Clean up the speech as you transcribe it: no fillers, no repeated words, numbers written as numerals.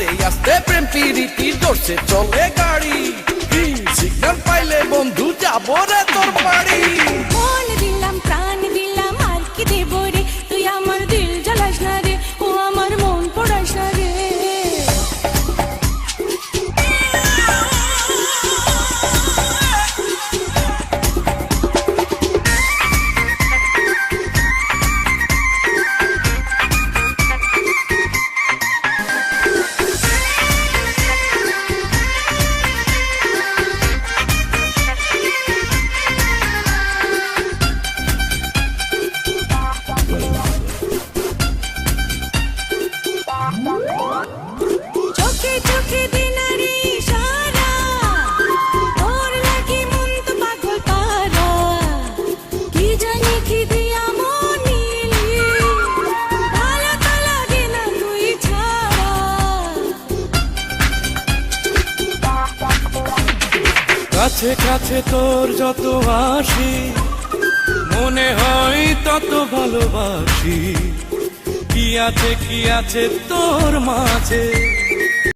আস্তে আস্তে প্রেম পিরিতি জোরসে চলে গাড়ি, সিগন্যাল পাইলে বন্ধু যাবো রে তোর বাড়ি। মন দিলাম প্রাণ দিলাম আর কি দেব রে, তুই আমার দিল জ্বালাস না রে, ও আমার মন পড়াস না রে। চোখে চোখে দিনারি সারা, তোর লাগি মন তো পাগল পারা, কি জানি কি দিয়া মন নিলি, ভালো তো লাগে না তুই ছাড়া। কাছে কাছে তোর যত আসি, মনে হয় তত ভালোবাসি। কি আছে তোর মাঝে